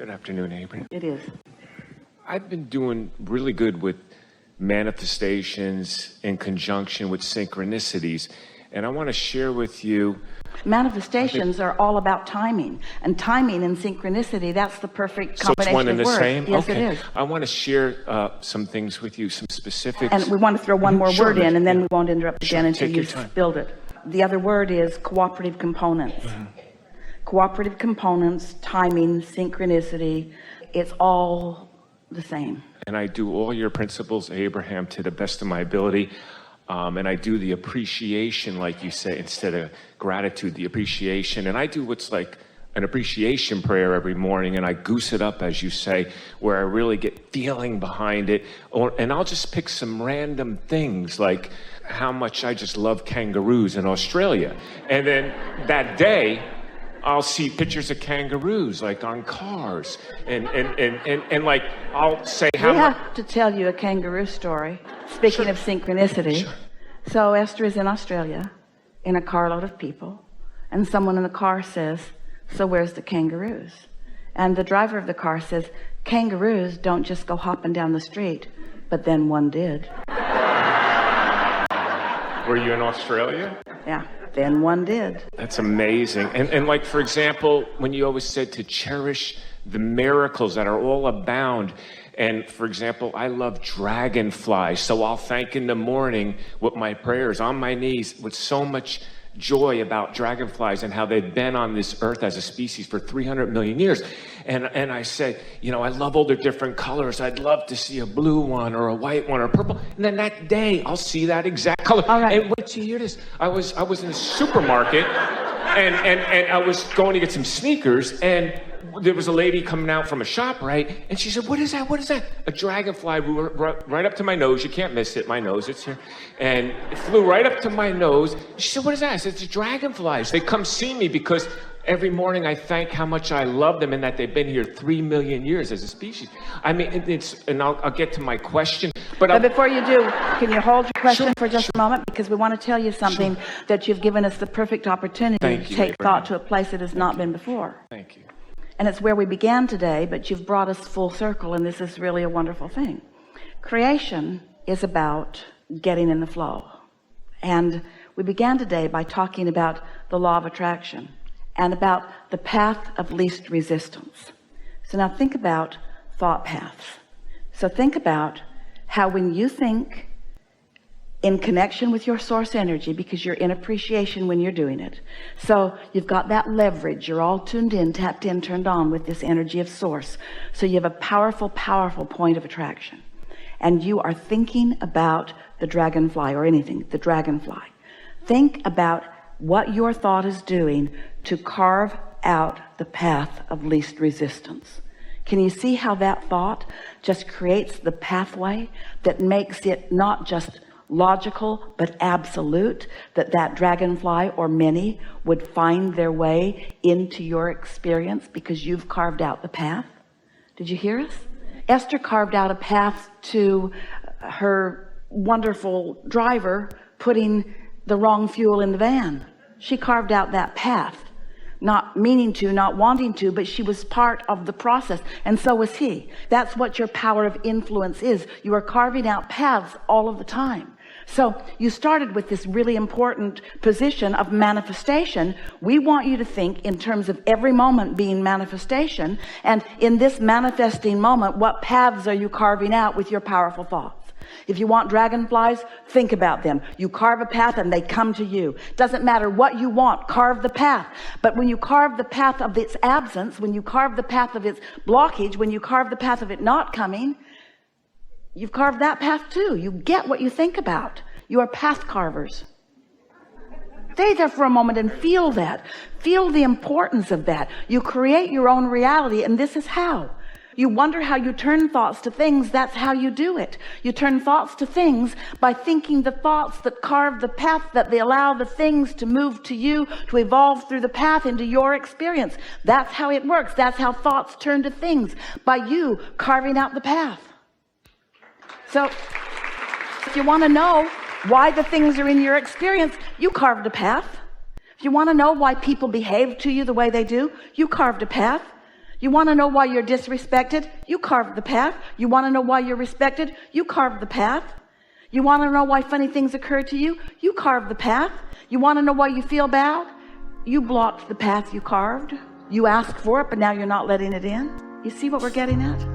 Good afternoon, Abraham. It is. I've been doing really good with manifestations in conjunction with synchronicities, and I want to share with you. Manifestations are all about timing, and timing and synchronicity, that's the perfect So it's combination one and the of words. same? Yes, Okay. it is. I want to share some things with you, some specifics. And we want to throw one more Sure, word in, and then yeah. we won't interrupt again until Take your you've time. spilled it. The other word is cooperative components. Cooperative components, timing, synchronicity, it's all the same. And I do all your principles, Abraham, to the best of my ability. And I do the appreciation, like you say, instead of gratitude, the appreciation. And I do what's like an appreciation prayer every morning, and I goose it up, as you say, where I really get feeling behind it. And I'll just pick some random things, like how much I just love kangaroos in Australia. And then that day, I'll see pictures of kangaroos, like on cars. And like, I'll say how We much. have to tell you a kangaroo story. Speaking of synchronicity. Sure. So Esther is in Australia in a carload of people, and someone in the car says, "So where's the kangaroos?" And the driver of the car says, "Kangaroos don't just go hopping down the street." But then one did. Were you in Australia? Yeah, then one did. That's amazing. And like, for example, when you always said to cherish the miracles that are all abound. And for example, I love dragonflies. So I'll thank in the morning with my prayers on my knees with so much joy about dragonflies and how they've been on this earth as a species for 300 million years. And I say, you know, I love all the different colors. I'd love to see a blue one or a white one or purple. And then that day I'll see that exact color. All right. And wait till you hear this. I was in a supermarket and I was going to get some sneakers, and there was a lady coming out from a shop, right? And she said, "What is that? What is that?" A dragonfly right up to my nose. You can't miss it. My nose, it's here. And it flew right up to my nose. She said, "What is that?" I said, "It's dragonflies. They come see me because every morning I thank how much I love them and that they've been here 3 million years as a species." I mean, and I'll get to my question. But before you do, can you hold your question Sure, for just a moment? Because we want to tell you something that you've given us the perfect opportunity Thank to you, take Abraham. thought to a place it has not been before. Thank you. And it's where we began today, but you've brought us full circle, and this is really a wonderful thing. Creation is about getting in the flow. And we began today by talking about the law of attraction and about the path of least resistance. So now think about thought paths. So think about how when you think in connection with your source energy, because you're in appreciation when you're doing it. So you've got that leverage. You're all tuned in, tapped in, turned on with this energy of source. So you have a powerful, powerful point of attraction. And you are thinking about the dragonfly or anything, the dragonfly. Think about what your thought is doing to carve out the path of least resistance. Can you see how that thought just creates the pathway that makes it not just logical but absolute, that dragonfly or many would find their way into your experience because you've carved out the path? Did you hear us? Esther carved out a path to her wonderful driver putting the wrong fuel in the van. She carved out that path, not meaning to, not wanting to, but she was part of the process, and so was he. That's what your power of influence is. You are carving out paths all of the time. So you started with this really important position of manifestation. We want you to think in terms of every moment being manifestation, and in this manifesting moment, what paths are you carving out with your powerful thoughts? If you want dragonflies, think about them. You carve a path and they come to you. Doesn't matter what you want, carve the path. But when you carve the path of its absence, when you carve the path of its blockage, when you carve the path of it not coming, you've carved that path too. You get what you think about. You are path carvers. Stay there for a moment and feel that. Feel the importance of that. You create your own reality, and this is how. You wonder how you turn thoughts to things. That's how you do it. You turn thoughts to things by thinking the thoughts that carve the path, that they allow the things to move to you, to evolve through the path into your experience. That's how it works. That's how thoughts turn to things, by you carving out the path. So if you want to know why the things are in your experience, you carved a path. If you want to know why people behave to you the way they do, you carved a path. You want to know why you're disrespected? You carved the path. You want to know why you're respected? You carved the path. You want to know why funny things occur to you? You carved the path. You want to know why you feel bad? You blocked the path you carved. You asked for it, but now you're not letting it in. You see what we're getting at?